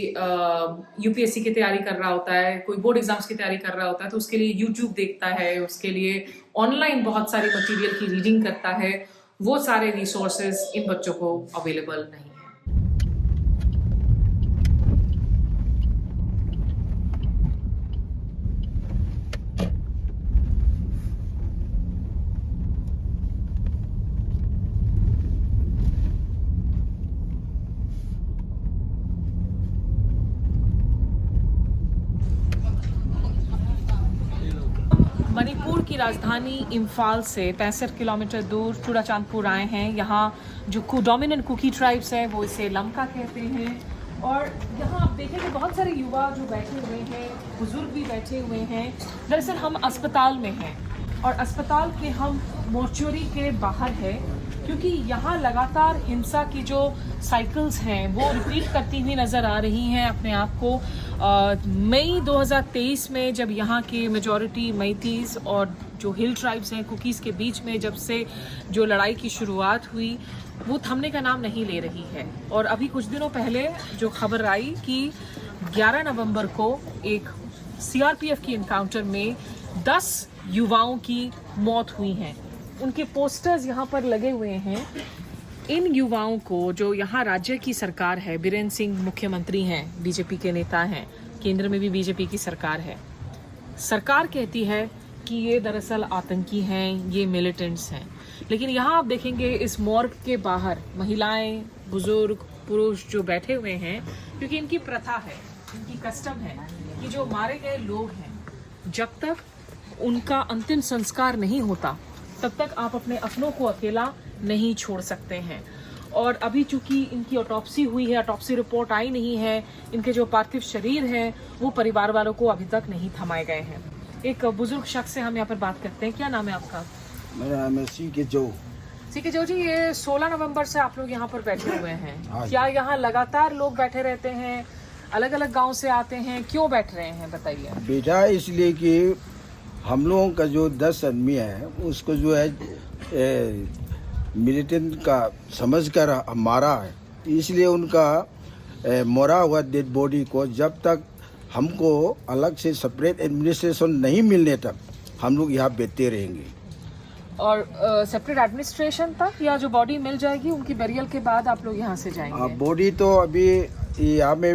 यूपीएससी की तैयारी कर रहा होता है, कोई बोर्ड एग्जाम्स की तैयारी कर रहा होता है, तो उसके लिए यूट्यूब देखता है, उसके लिए ऑनलाइन बहुत सारी मटेरियल की रीडिंग करता है। वो सारे रिसोर्सेज इन बच्चों को अवेलेबल नहीं है। मणिपुर की राजधानी इम्फाल से 65 किलोमीटर दूर चूड़ाचांदपुर आए हैं। यहाँ जो डोमिनेंट कुकी ट्राइब्स हैं वो इसे लमका कहते हैं और यहाँ आप देखेंगे बहुत सारे युवा जो बैठे हुए हैं, बुजुर्ग भी बैठे हुए हैं। दरअसल हम अस्पताल में हैं और अस्पताल के हम मोर्चुरी के बाहर है, क्योंकि यहाँ लगातार हिंसा की जो साइकिल्स हैं वो रिपीट करती हुई नज़र आ रही हैं अपने आप को। मई 2023 में जब यहाँ के मेजॉरिटी मैतीस और जो हिल ट्राइब्स हैं कुकीज़ के बीच में जब से जो लड़ाई की शुरुआत हुई वो थमने का नाम नहीं ले रही है। और अभी कुछ दिनों पहले जो खबर आई कि 11 नवंबर को एक सीआरपीएफ की इनकाउंटर में 10 युवाओं की मौत हुई हैं। उनके पोस्टर्स यहाँ पर लगे हुए हैं। इन युवाओं को जो यहाँ राज्य की सरकार है, बीरेन्द्र सिंह मुख्यमंत्री हैं, बीजेपी के नेता हैं, केंद्र में भी बीजेपी की सरकार है, सरकार कहती है कि ये दरअसल आतंकी हैं, ये मिलिटेंट्स हैं। लेकिन यहाँ आप देखेंगे इस मॉर्ग के बाहर महिलाएं, बुजुर्ग, पुरुष जो बैठे हुए हैं, क्योंकि इनकी प्रथा है, इनकी कस्टम है कि जो मारे गए लोग हैं जब तक उनका अंतिम संस्कार नहीं होता तब तक आप अपने अपनों को अकेला नहीं छोड़ सकते हैं। और अभी चूंकि इनकी ऑटोप्सी हुई है, ऑटोप्सी रिपोर्ट आई नहीं है, इनके जो पार्थिव शरीर हैं वो परिवार वालों को अभी तक नहीं थमाए गए हैं। एक बुजुर्ग शख्स से हम यहाँ पर बात करते हैं। क्या नाम है आपका? मेरा नाम है सीकेजो जी। ये 16 नवंबर से आप लोग यहाँ पर बैठे हुए हैं। हाँ। क्या यहाँ लगातार लोग बैठे रहते हैं? अलग अलग गांव से आते हैं, क्यों बैठ रहे हैं बताइए? बेटा इसलिए कि हम लोगों का जो 10 आदमी है उसको जो है मिलिटेंट का समझकर मारा है, इसलिए उनका मरा हुआ डेड बॉडी को जब तक हमको अलग से सेपरेट एडमिनिस्ट्रेशन नहीं मिलने तक हम लोग यहाँ बैठते रहेंगे। और सेपरेट एडमिनिस्ट्रेशन तक, या जो बॉडी मिल जाएगी उनकी बेरियल के बाद आप लोग यहाँ से जाएंगे? बॉडी तो अभी यहाँ में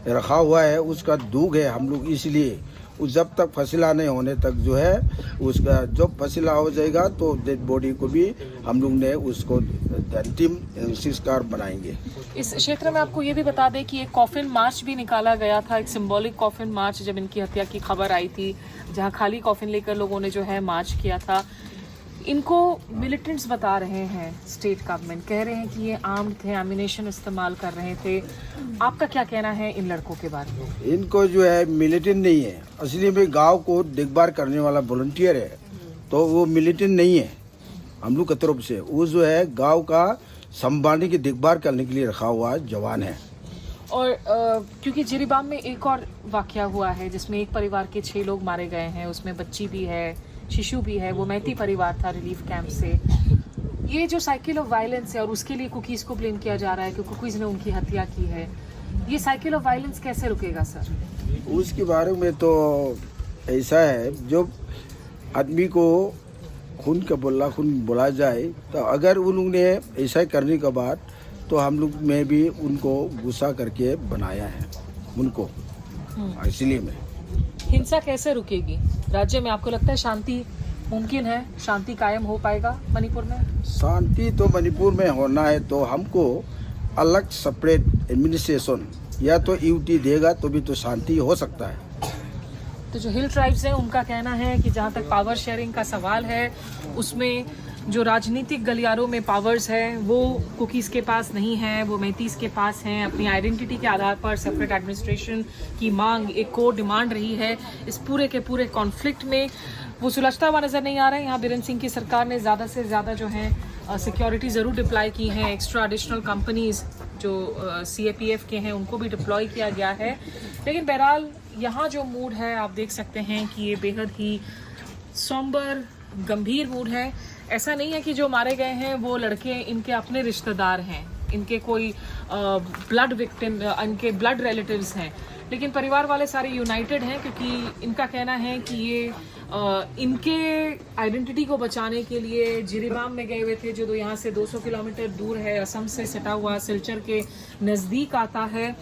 रखा हुआ है, उसका दुख है हम लोग, इसलिए जब तक फैसला नहीं होने तक जो है उसका जब फैसला हो जाएगा तो डेड बॉडी को भी हम लोग ने उसको अंतिम संस्कार बनाएंगे। इस क्षेत्र में आपको ये भी बता दें कि एक कॉफिन मार्च भी निकाला गया था, एक सिंबॉलिक कॉफिन मार्च, जब इनकी हत्या की खबर आई थी, जहां खाली कॉफिन लेकर लोगों ने जो है मार्च किया था। इनको मिलिटेंट्स बता रहे हैं, स्टेट गवर्नमेंट कह रहे हैं कि ये आर्म्ड थे, एम्यूनेशन इस्तेमाल कर रहे थे। आपका क्या कहना है इन लड़कों के बारे में? इनको जो है मिलिटेंट नहीं है, असली में गांव को देखभाल करने वाला वॉलंटियर है, तो वो मिलिटेंट नहीं है हम लोग की तरफ से। वो जो है गांव का संभालने की देखभाल करने के लिए रखा हुआ जवान है। और क्योंकि जिरीबाम में एक और वाकया हुआ है जिसमें एक परिवार के 6 लोग मारे गए हैं, उसमें बच्ची भी है, शिशु भी है, वो मैती परिवार था रिलीफ कैंप से। ये जो साइकिल ऑफ वायलेंस है और उसके लिए कुकीज़ को ब्लेम किया जा रहा है कि कुकीज़ ने उनकी हत्या की है, ये साइकिल ऑफ वायलेंस कैसे रुकेगा सर? उसके बारे में तो ऐसा है, जब आदमी को खून का खून बोला जाए तो अगर उन लोग ने ऐसा करने के बाद तो हम लोग में भी उनको गुस्सा करके बनाया है उनको, इसलिए में। हिंसा कैसे रुकेगी राज्य में? आपको लगता है शांति मुमकिन है, शांति कायम हो पाएगा मणिपुर में? शांति तो मणिपुर में होना है तो हमको अलग सेपरेट एडमिनिस्ट्रेशन या तो यूटी देगा तो भी तो शांति हो सकता है। तो जो हिल ट्राइब्स हैं उनका कहना है कि जहाँ तक पावर शेयरिंग का सवाल है, उसमें जो राजनीतिक गलियारों में पावर्स है वो कुकीज़ के पास नहीं है, वो मैतीस के पास हैं। अपनी आइडेंटिटी के आधार पर सेपरेट एडमिनिस्ट्रेशन की मांग एक कोर डिमांड रही है। इस पूरे के पूरे कॉन्फ्लिक्ट में वो सुलझता हुआ नज़र नहीं आ रहा है। यहाँ बीरेन सिंह की सरकार ने ज़्यादा से ज़्यादा जो है सिक्योरिटी ज़रूर डिप्लॉय की हैं, एक्स्ट्रा एडिशनल कंपनीज़ जो CAPF के हैं उनको भी डिप्लॉय किया गया है। लेकिन बहरहाल यहाँ जो मूड है आप देख सकते हैं कि ये बेहद ही सॉम्बर, गंभीर मूड है। ऐसा नहीं है कि जो मारे गए हैं वो लड़के इनके अपने रिश्तेदार हैं, इनके कोई ब्लड विक्टिम, इनके ब्लड रिलेटिव्स हैं, लेकिन परिवार वाले सारे यूनाइटेड हैं क्योंकि इनका कहना है कि ये इनके आइडेंटिटी को बचाने के लिए जिरीबाम में गए हुए थे, जो यहाँ से 200 किलोमीटर दूर है, असम से सटा हुआ, सिलचर के नज़दीक आता है।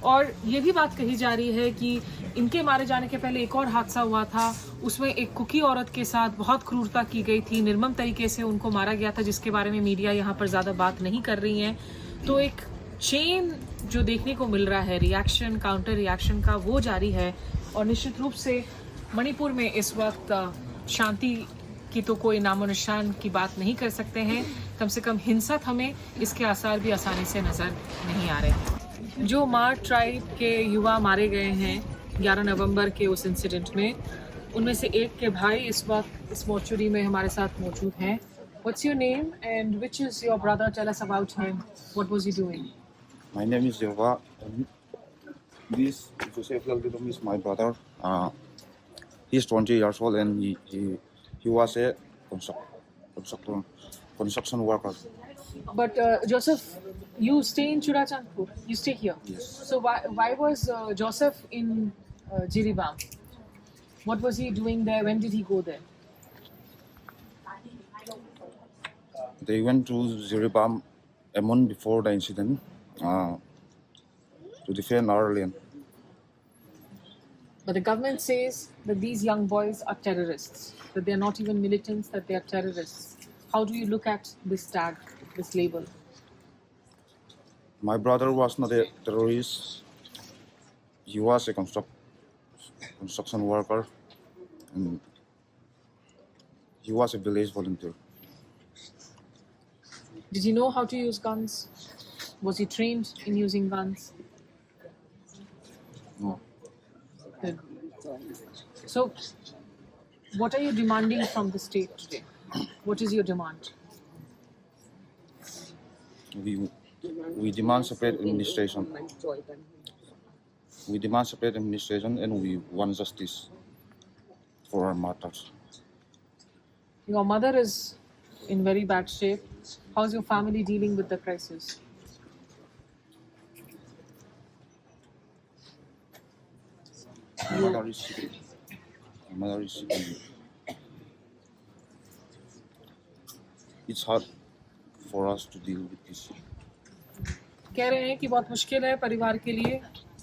और ये भी बात कही जा रही है कि इनके मारे जाने के पहले एक और हादसा हुआ था, उसमें एक कुकी औरत के साथ बहुत क्रूरता की गई थी, निर्मम तरीके से उनको मारा गया था, जिसके बारे में मीडिया यहाँ पर ज़्यादा बात नहीं कर रही है। तो एक चेन जो देखने को मिल रहा है, रिएक्शन, काउंटर रिएक्शन का, वो जारी है। और निश्चित रूप से मणिपुर में इस वक्त शांति की तो कोई नामो निशान की बात नहीं कर सकते हैं, कम से कम हिंसा थमे इसके आसार भी आसानी से नज़र नहीं आ रहे। जो मार ट्राइब के युवा मारे गए हैं 11 नवंबर के उस इंसिडेंट में, उनमें से एक के भाई इस वक्त इस मोर्चुरी में हमारे साथ मौजूद हैं। What's your name and which is your brother? Tell us about him. What was he doing? My name is Jova. This Joseph Lalgidom is my brother. He's 20 years old and he was a construction worker. But Joseph, you stay in Churachandpur. You stay here. Yes. So why was Joseph in Jiribam? What was he doing there? When did he go there? They went to Jiribam a month before the incident to defend our land. But the government says that these young boys are terrorists, that they are not even militants, that they are terrorists. How do you look at this tag, this label? My brother was not a terrorist. He was a construction worker and he was a village volunteer. Did he know how to use guns? Was he trained in using guns? No. Good. So, what are you demanding from the state today? What is your demand? We demand separate administration. We demand separate administration and we want justice for our matters. Your mother is in very bad shape. How's your family dealing with the crisis? My mother is sick. My mother is sick. And it's hard for us to deal with this. कह रहे हैं कि बहुत मुश्किल है परिवार के लिए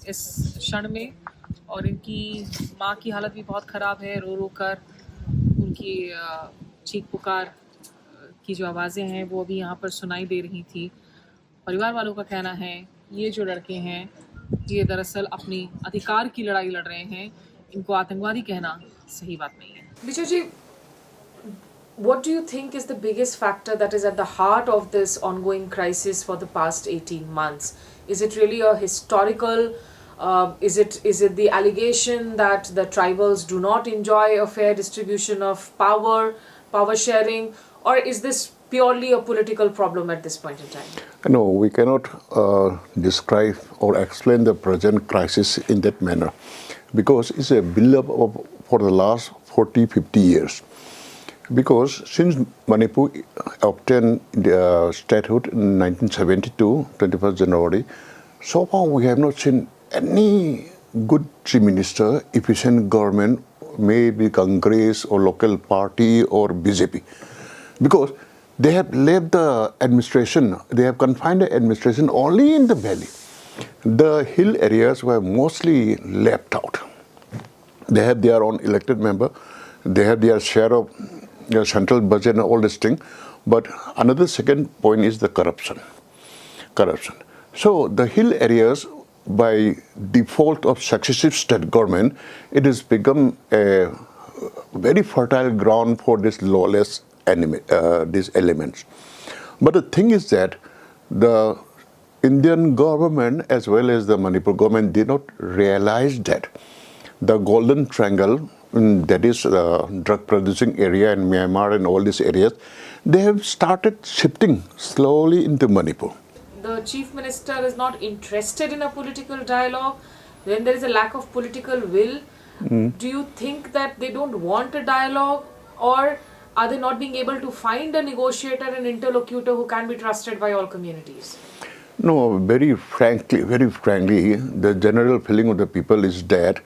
इस क्षण में, और इनकी माँ की हालत भी बहुत ख़राब है। रो रो कर उनकी चीख पुकार की जो आवाज़ें हैं वो अभी यहाँ पर सुनाई दे रही थी। परिवार वालों का कहना है ये जो लड़के हैं ये दरअसल अपनी अधिकार की लड़ाई लड़ रहे हैं, इनको आतंकवादी कहना सही बात नहीं है। Vijay ji, what do you think is the biggest factor that is at the heart of this ongoing crisis for the past 18 months? Is it really a historical, is it the allegation that the tribals do not enjoy a fair distribution of power sharing, or is this purely a political problem at this point in time? No, we cannot describe or explain the present crisis in that manner, because it's a build-up for the last 40-50 years. Because since Manipur obtained the statehood in 1972, 21st January, so far we have not seen any good chief minister, efficient government, maybe Congress or local party or BJP. Because they have left the administration, they have confined the administration only in the valley. The hill areas were mostly left out. They have their own elected member, they have their share of central budget and all this thing. But another second point is the corruption. So the hill areas, by default of successive state government, it has become a very fertile ground for this lawless these elements. But the thing is that the Indian government as well as the Manipur government did not realize that the Golden Triangle, that is drug producing area in Myanmar and all these areas, they have started shifting slowly into Manipur. The chief minister is not interested in a political dialogue. When there is a lack of political will, do you think that they don't want a dialogue, or are they not being able to find a negotiator, an interlocutor who can be trusted by all communities? No, very frankly, the general feeling of the people is that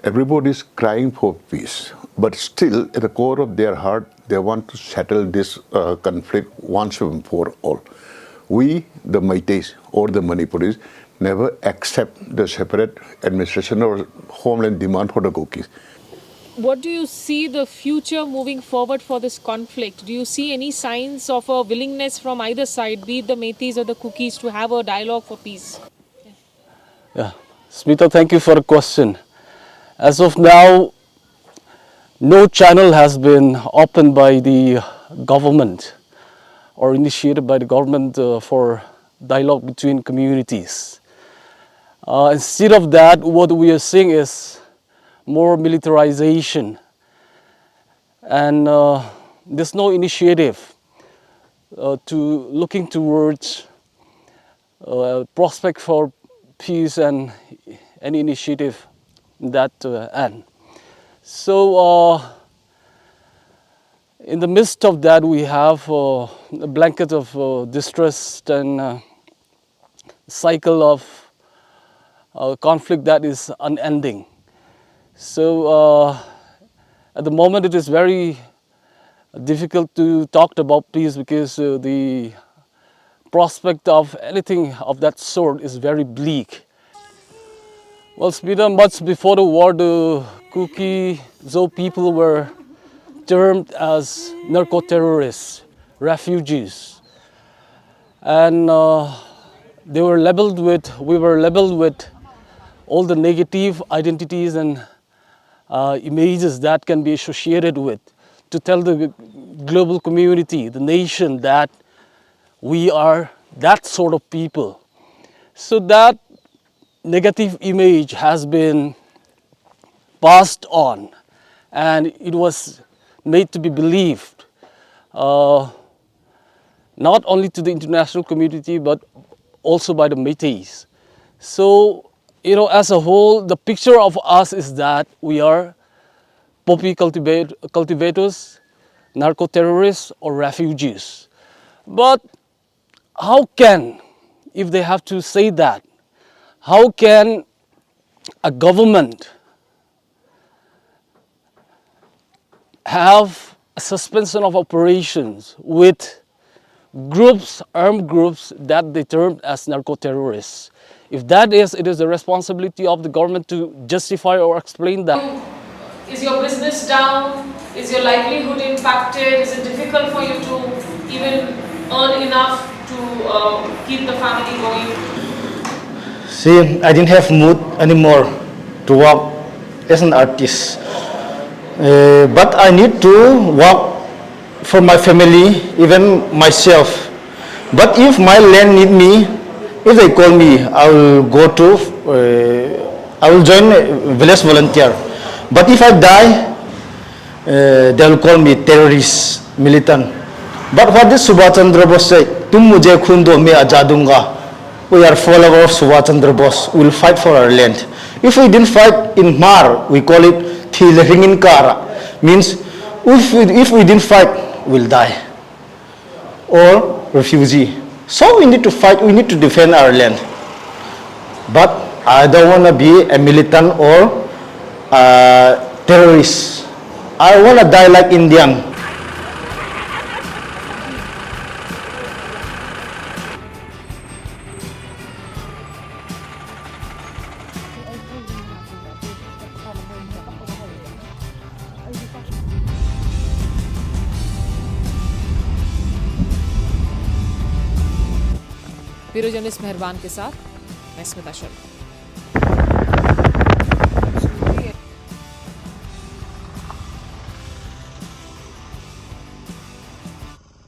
everybody is crying for peace, but still at the core of their heart, they want to settle this conflict once and for all. We, the Meiteis or the Manipuris, never accept the separate administration or homeland demand for the Kukis. What do you see the future moving forward for this conflict? Do you see any signs of a willingness from either side, be it the Meiteis or the Kukis, to have a dialogue for peace? Yeah, Smita, thank you for the question. As of now, no channel has been opened by the government or initiated by the government for dialogue between communities. Instead of that, what we are seeing is more militarization, and there's no initiative to looking towards prospect for peace and any initiative in that end. So in the midst of that, we have a blanket of distress and cycle of conflict that is unending. So at the moment it is very difficult to talk about peace, because the prospect of anything of that sort is very bleak. Well, Smita, much before the war, the Kuki Zo people were termed as narco-terrorists, refugees, and we were labeled with all the negative identities and images that can be associated with, to tell the global community, the nation, that we are that sort of people. So that negative image has been passed on, and it was made to be believed, not only to the international community but also by the Meiteis. So, as a whole, the picture of us is that we are poppy cultivators, narco-terrorists or refugees. But how can, if they have to say that, how can a government have a suspension of operations with groups, armed groups that they termed as narco-terrorists? If that is, it is the responsibility of the government to justify or explain that. Is your business down? Is your livelihood impacted? Is it difficult for you to even earn enough to keep the family going? See, I didn't have mood anymore to work as an artist. But I need to work for my family, even myself. But if my land need me, if they call me, I will go to, I will join village volunteer. But if I die, they will call me terrorist, militant. But what did Subhash Chandra Bose say? Tum mujhe khun do, main azad dunga. We are followers of Subhash Chandra Bose. We will fight for our land. If we didn't fight in Mar, we call it Thilringin Kara. Means if we didn't fight, we'll die. Or refugee. So we need to fight, we need to defend our land. But I don't want to be a militant or a terrorist. I want to die like Indian. Bureau journalist मेहरबान के साथ मैं स्मिता शर्मा।